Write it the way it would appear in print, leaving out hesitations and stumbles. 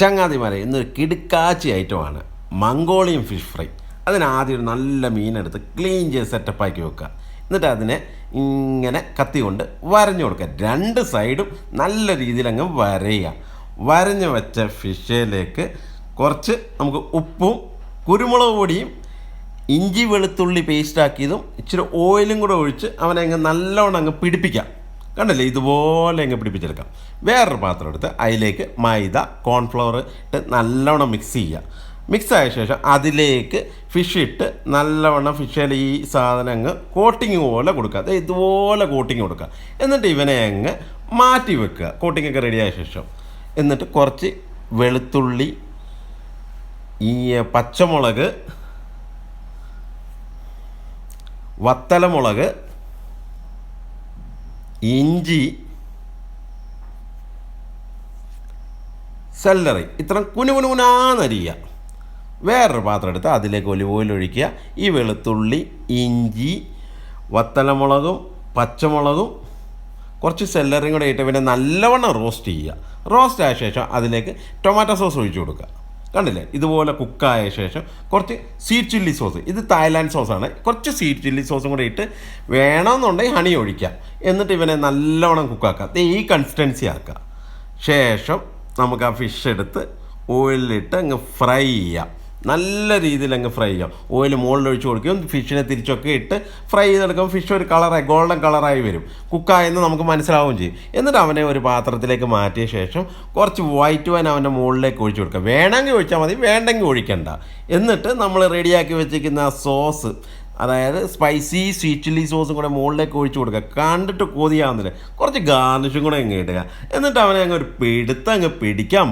ചങ്ങാതിമാരെ ഇന്നൊരു കിടുക്കാച്ചി ഐറ്റമാണ് മംഗോളിയൻ ഫിഷ് ഫ്രൈ. അതിനാദ്യം ഒരു നല്ല മീനെടുത്ത് ക്ലീൻ ചെയ്ത് സെറ്റപ്പാക്കി വെക്കുക. എന്നിട്ട് അതിനെ ഇങ്ങനെ കത്തി കൊണ്ട് വരഞ്ഞു കൊടുക്കുക. രണ്ട് സൈഡും നല്ല രീതിയിൽ അങ്ങ് വരയുക. വരഞ്ഞ് വെച്ച ഫിഷിലേക്ക് കുറച്ച് നമുക്ക് ഉപ്പും കുരുമുളക് പൊടിയും ഇഞ്ചി വെളുത്തുള്ളി പേസ്റ്റാക്കിയതും ഇച്ചിരി ഓയിലും കൂടെ ഒഴിച്ച് അവനെ അങ്ങ് നല്ലവണ്ണം അങ്ങ് പിടിപ്പിക്കാം. കണ്ടല്ലേ, ഇതുപോലെ അങ്ങ് പിടിപ്പിച്ചെടുക്കാം. വേറൊരു പാത്രം എടുത്ത് അതിലേക്ക് മൈദ കോൺഫ്ലവർ ഇട്ട് നല്ലവണ്ണം മിക്സ് ചെയ്യുക. മിക്സായ ശേഷം അതിലേക്ക് ഫിഷ് ഇട്ട് നല്ലവണ്ണം ഫിഷിൽ ഈ സാധനം അങ്ങ് കോട്ടിങ് പോലെ കൊടുക്കുക. അത് ഇതുപോലെ കോട്ടിങ് കൊടുക്കുക. എന്നിട്ട് ഇവനെ അങ്ങ് മാറ്റി വെക്കുക. കോട്ടിങ്ങൊക്കെ റെഡിയായ ശേഷം എന്നിട്ട് കുറച്ച് വെളുത്തുള്ളി, ഈ പച്ചമുളക്, വത്തലമുളക്, ഇഞ്ചി, സെല്ലറി ഇത്ര കുനുകുനാന്നരിയുക. വേറൊരു പാത്രം എടുത്ത് അതിലേക്ക് ഒലിവ് ഓയിൽ ഒഴിക്കുക. ഈ വെളുത്തുള്ളി, ഇഞ്ചി, വത്തലമുളകും പച്ചമുളകും കുറച്ച് സെല്ലറിയും കൂടെ ഇട്ട് പിന്നെ നല്ലവണ്ണം റോസ്റ്റ് ചെയ്യുക. റോസ്റ്റ് ആയ ശേഷം അതിലേക്ക് ടൊമാറ്റോ സോസ് ഒഴിച്ചു കൊടുക്കുക. കണ്ടില്ലേ, ഇതുപോലെ കുക്കായ ശേഷം കുറച്ച് സ്വീറ്റ് ചില്ലി സോസ്, ഇത് തായ്ലാൻഡ് സോസാണ്, കുറച്ച് സ്വീറ്റ് ചില്ലി സോസും കൂടെ ഇട്ട് വേണമെന്നുണ്ടെങ്കിൽ ഹണി ഒഴിക്കാം. എന്നിട്ട് ഇവനെ നല്ലവണ്ണം കുക്കാക്കാം. ഈ കൺസിസ്റ്റൻസി ആക്കുക. ശേഷം നമുക്ക് ആ ഫിഷ് എടുത്ത് ഓയിലിട്ട് അങ്ങ് ഫ്രൈ ചെയ്യാം. നല്ല രീതിയിൽ അങ്ങ് ഫ്രൈ ചെയ്യാം. ഓയിൽ മുകളിൽ ഒഴിച്ച് കൊടുക്കും. ഫിഷിനെ തിരിച്ചൊക്കെ ഇട്ട് ഫ്രൈ ചെയ്തെടുക്കുമ്പോൾ ഫിഷ് ഒരു കളറായി ഗോൾഡൻ കളറായി വരും. കുക്കായെന്ന് നമുക്ക് മനസ്സിലാവുകയും ചെയ്യും. എന്നിട്ട് അവനെ ഒരു പാത്രത്തിലേക്ക് മാറ്റിയ ശേഷം കുറച്ച് വൈറ്റ് വൈൻ അവൻ്റെ മുകളിലേക്ക് ഒഴിച്ച് കൊടുക്കുക. വേണമെങ്കിൽ ഒഴിച്ചാൽ മതി, വേണ്ടെങ്കിൽ ഒഴിക്കണ്ട. എന്നിട്ട് നമ്മൾ റെഡിയാക്കി വെച്ചിരിക്കുന്ന ആ സോസ്, അതായത് സ്പൈസി സ്വീറ്റ് ചില്ലി സോസും കൂടെ മുകളിലേക്ക് ഒഴിച്ച് കൊടുക്കുക. കണ്ടിട്ട് കൊതിയാവുന്നില്ല. കുറച്ച് ഗാർണിഷും കൂടെ അങ്ങ് ഇടുക. എന്നിട്ട് അവനെ അങ്ങ് ഒരു പിടുത്തം അങ്ങ് പിടിക്കാം.